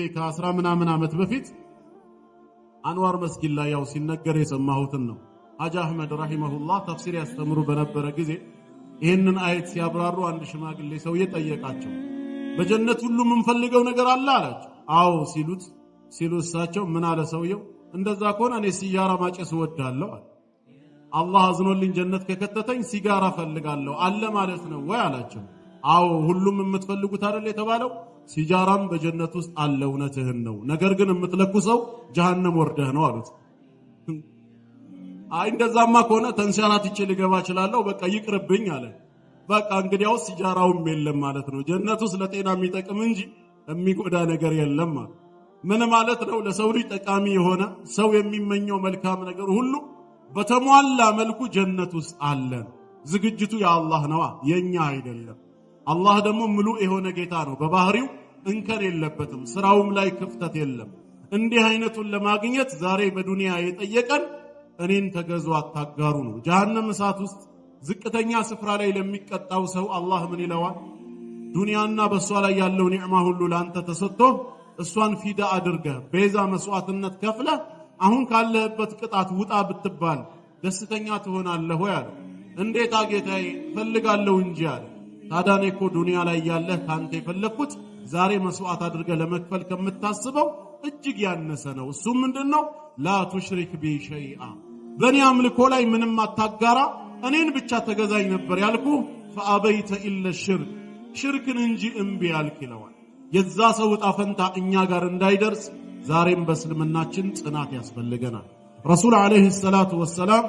ከአስራ ምናምን ዓመት በፊት አንዋር መስጊድ ላይ ያው ሲነገር የሰማሁትን ነው። ሐጂ አህመድ ረሂመሁላህ ተፍሲር ያስተምሩ በነበረ ጊዜ ይሄንን አየት ሲያብራሩ አንድ ሽማግሌ ሰውዬ ጠየቃቸው። በጀነት ሁሉ ምን ፈልገው ነገር አለ አላቸው። አዎ ሲሉ እሳቸው ምን አለ ሰውየው? እንደዛ ከሆነ እኔ ሲጋራ ማጨስ እወዳለሁ አለ። አላህ አዝኖልኝ ጀነት ከከተተኝ ሲጋራ ፈልጋለሁ አለ ማለት ነው ወይ አላቸው። አዎ ሁሉም የምትፈልጉት አይደል የተባለው? ሲጃራም በጀነት ውስጥ አለ፣ እውነትህን ነው። ነገር ግን የምትለኩሰው ጀሃነም ወርደህ ነው አሉት። አይ እንደዛማ ከሆነ ተንሸራትቼ ልገባ እችላለሁ፣ በቃ ይቅርብኝ አለ። በቃ እንግዲያው ሲጃራውም የለም ማለት ነው። ጀነት ውስጥ ለጤና የሚጠቅም እንጂ የሚጎዳ ነገር የለም ማለት ምን ማለት ነው? ለሰው ልጅ ጠቃሚ የሆነ ሰው የሚመኘው መልካም ነገር ሁሉ በተሟላ መልኩ ጀነት ውስጥ አለ። ዝግጅቱ የአላህ ነው፣ የኛ አይደለም። አላህ ደግሞ ሙሉ የሆነ ጌታ ነው። በባህሪው እንከን የለበትም፣ ስራውም ላይ ክፍተት የለም። እንዲህ አይነቱን ለማግኘት ዛሬ በዱንያ የጠየቀን እኔን ተገዙ አታጋሩ ነው። ጀሃነም እሳት ውስጥ ዝቅተኛ ስፍራ ላይ ለሚቀጣው ሰው አላህ ምን ይለዋል? ዱንያና በሷ ላይ ያለው ኒዕማ ሁሉ ላንተ ተሰጥቶ እሷን ፊዳ አድርገህ ቤዛ መስዋዕትነት ከፍለህ አሁን ካለህበት ቅጣት ውጣ ብትባል ደስተኛ ትሆናለህ ወይ አለ። እንዴት ጌታዬ ፈልጋለሁ እንጂ አለ። ታዲያ እኔ እኮ ዱንያ ላይ ያለህ ካንተ የፈለኩት ዛሬ መስዋዕት አድርገህ ለመክፈል ከምታስበው እጅግ ያነሰ ነው። እሱ ምንድነው? ላ ቱሽሪክ ቢ ሸይአ፣ በእኔ አምልኮ ላይ ምንም አታጋራ፣ እኔን ብቻ ተገዛኝ ነበር ያልኩ። ፈአበይተ ኢለ ሽርክ፣ ሽርክን እንጂ እምቢ ያልክ ይለዋል። የዛ ሰው ዕጣ ፈንታ እኛ ጋር እንዳይደርስ ዛሬም በእስልምናችን ጽናት ያስፈልገናል። ረሱል ዓለይሂ ሰላቱ ወሰላም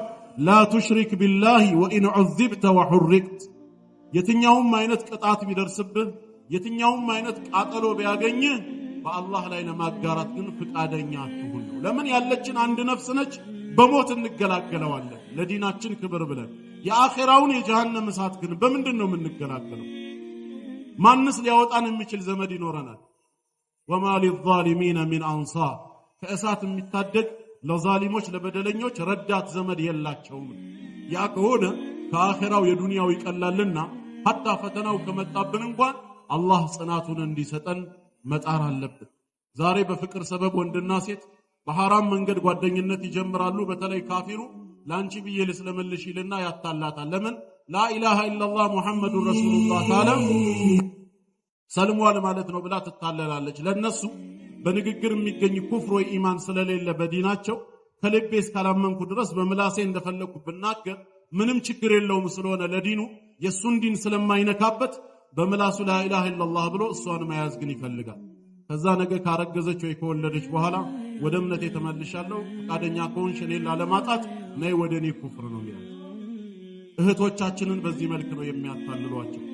ላ ቱሽሪክ ቢላሂ ወኢን ዑዚብተ ወሑሪቅት፣ የትኛውም አይነት ቅጣት ቢደርስብህ፣ የትኛውም አይነት ቃጠሎ ቢያገኝህ በአላህ ላይ ለማጋራት ግን ፍቃደኛ አትሁን። ለምን? ያለችን አንድ ነፍስ ነች፣ በሞት እንገላገለዋለን ለዲናችን ክብር ብለን። የአኺራውን የጀሃነም እሳት ግን በምንድን ነው የምንገላገለው? ማንስ ሊያወጣን የሚችል ዘመድ ይኖረናል? ወማ ሊዛሊሚነ ሚን አንሳር፣ ከእሳት የሚታደግ ለዛሊሞች ለበደለኞች ረዳት ዘመድ የላቸውም። ያ ከሆነ ከአኺራው የዱንያው ይቀላልና ሐታ ፈተናው ከመጣብን እንኳን አላህ ጽናቱን እንዲሰጠን መጣር አለብን። ዛሬ በፍቅር ሰበብ ወንድና ሴት በሐራም መንገድ ጓደኝነት ይጀምራሉ። በተለይ ካፊሩ ላንቺ ብዬ ልስለምልሽ ይልና ያታላታል። ለምን? ላኢላሃ ኢላላህ ሙሐመዱን ረሱሉላህ ታላ ሰልሟል ማለት ነው ብላ ትታለላለች። ለነሱ በንግግር የሚገኝ ኩፍር ወይ ኢማን ስለሌለ በዲናቸው ከልቤ እስካላመንኩ ድረስ በምላሴ እንደፈለኩ ብናገር ምንም ችግር የለውም ስለሆነ ለዲኑ የሱን ዲን ስለማይነካበት በምላሱ ላኢላሃ ኢላላህ ብሎ እሷን መያዝ ግን ይፈልጋል። ከዛ ነገ ካረገዘች ወይ ከወለደች በኋላ ወደ እምነቴ ተመልሻለሁ ፈቃደኛ ከሆንሽ እኔን ላለማጣት ነይ ወደኔ ኩፍር ነው የሚለው። እህቶቻችንን በዚህ መልክ ነው የሚያታልሏቸው።